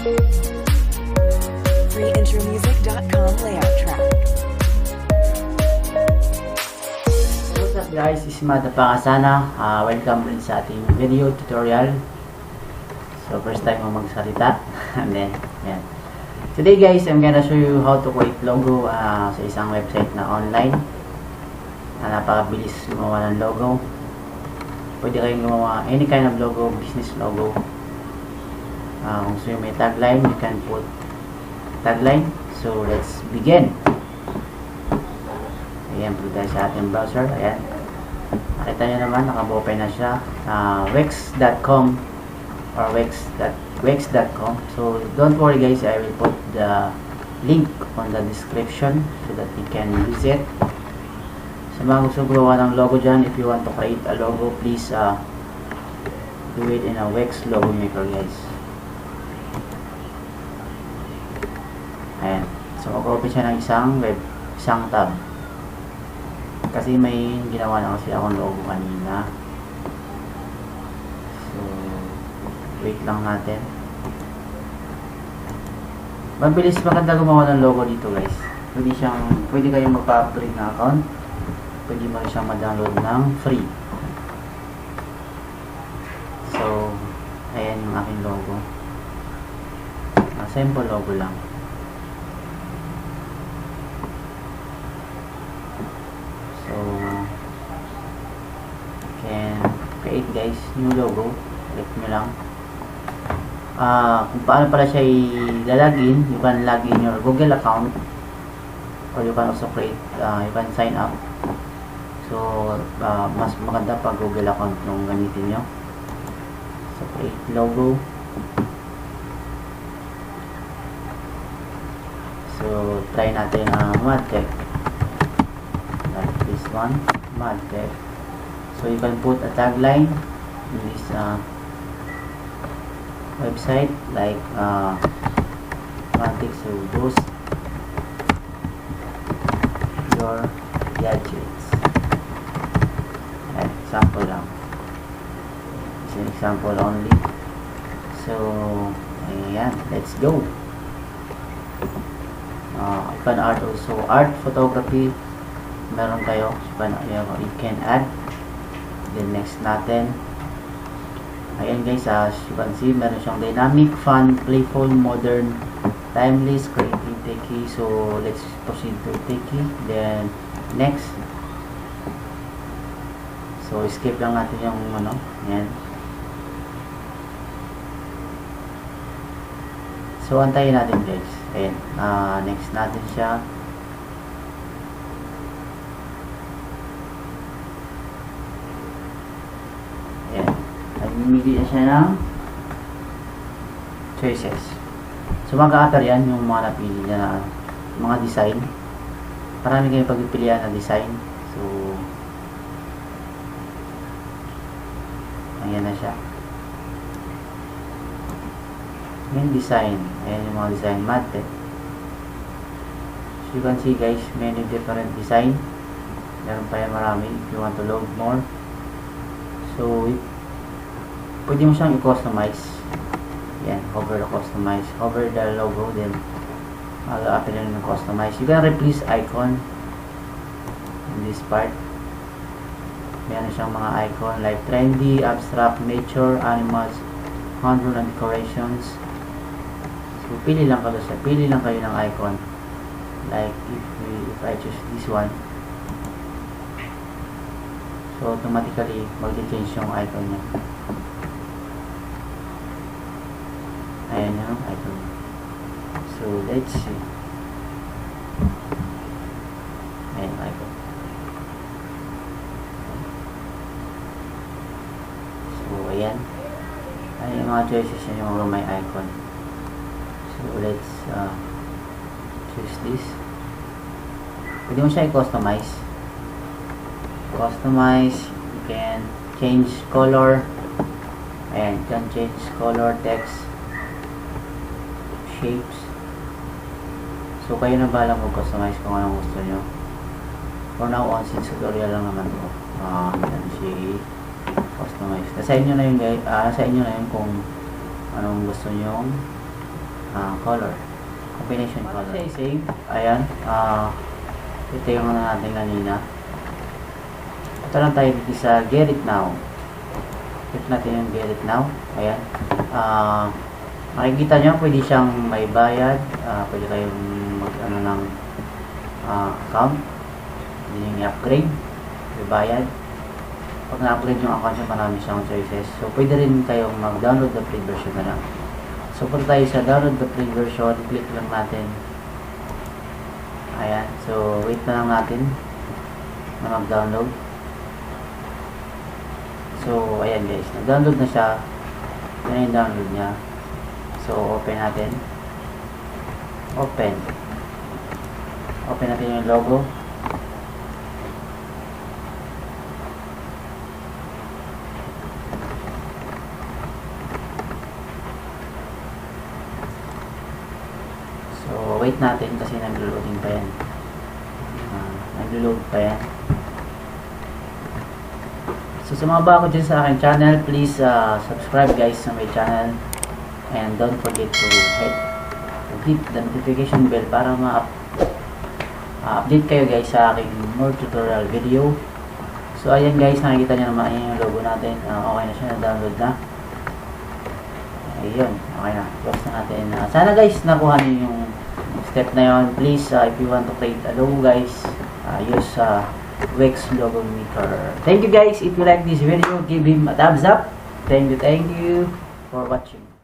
Freeintromusic.com layout track. What's up guys, is Mada Pangasana. Welcome rin sa ating video tutorial. So first time mo magsalita. And then, yan. Today guys, I'm gonna show you how to create logo sa isang website na online. Napakabilis gumawa ng logo. Pwede kayong gumawa any kind of logo, business logo. Kung gusto nyo may tagline, you can put tagline. So let's begin. Ayan, punta sa ating browser. Ayan, nakita nyo naman, naka-open na siya. Wix.com or wix.com. So don't worry guys, I will put the link on the description so that you can use it. Sa mga gusto gawa ng logo dyan, if you want to create a logo, please do it in a Wix logo maker guys. Ayan. So mag-open siya ng isang tab. Kasi may ginawa na kasi akong logo kanina. So wait lang natin. Mabilis, maganda gumawa ng logo dito guys. Pwede kayong magpa-upgrade na account. Pwede mo rin siyang ma-download ng free. So ayan yung aking logo. Simple logo lang. So can create guys new logo. Click nyo lang. Kung paano pala siya ilalagin, you can log in your Google account or you can also create, you can sign up. So mas maganda pag Google account nung gamitin nyo. So create logo. So try natin Madtech, like this one, Madtech. So you can put a tagline in this website like Madtech, so boost your gadgets. Example lang. It's an example only. So ayan, let's go. You can add also art, photography. Meron kayo. You can add. Then next natin. Ayan guys, as you can see, meron siyang dynamic, fun, playful, modern, timeless, creative, techy. So let's proceed to techy. Then next. So skip lang natin yung ayan. So antayin natin guys. Ayan, next natin siya. Ayan, namimili na siya ng choices. So mag-a-appear yan yung mga napili niya na mga design. Marami kayong pagpipilian na design. So ayan na siya. Yung design, ayan yung mga design Madtech. So you can see guys, many different design. Meron pa yan marami if you want to load more. So pwede mo siyang i-customize. Yan, hover the customize, hover the logo, then mag-a-appear yung customize. You can replace icon in this part. Meron siyang mga icon like trendy, abstract, nature, animals, handle and decorations. So pili lang kayo ng icon. Like if I choose this one, so automatically mag-change yung icon niya. Ayan yung icon. So let's see. Ayan yung icon. So ayan. Ayan yung mga choices niya yung may icon. So let's choose this. Pwede mo siya i-customize. You can change color. Ayan, you can change color, text, shapes. So kayo na balang mag-customize kung anong gusto nyo. For now on, since tutorial lang naman ito, yan si customize. Nasa inyo na yun guys, nasa inyo na yun kung anong gusto nyo color. Combination color. Save. Ayan. Ito yung natin kanina. Ito lang tayo dito sa get it now. Click natin yung get it now. Ayan. Makikita nyo, pwede siyang may bayad. Pwede kayong mag-ano ng account. Pwede nyo i-upgrade. May bayad. Pag na-upgrade yung account nyo, marami siyang choices. So, pwede rin kayong mag-download the free version na lang. So, punta tayo sa download the free version. Click lang natin. Ayan. So, wait na lang natin na mag-download. So, ayan guys. Nag-download na siya. Yan yung download niya. So, open natin. Open. Open natin yung logo. So, wait natin kasi nag-loading pa yan. Nag-load pa yan. So, sa mga bago dyan sa aking channel, please subscribe guys sa my channel. And don't forget to hit the notification bell para ma-update kayo guys sa aking more tutorial video. So, ayan guys, nakikita nyo naman yung logo natin. Okay na siya, na-download na. Ayun, okay na. Close na natin. Sana guys, nakuha nyo yung step na yun. Please, if you want to create a logo guys, use Wix logo maker. Thank you guys. If you like this video, give him a thumbs up. Thank you for watching.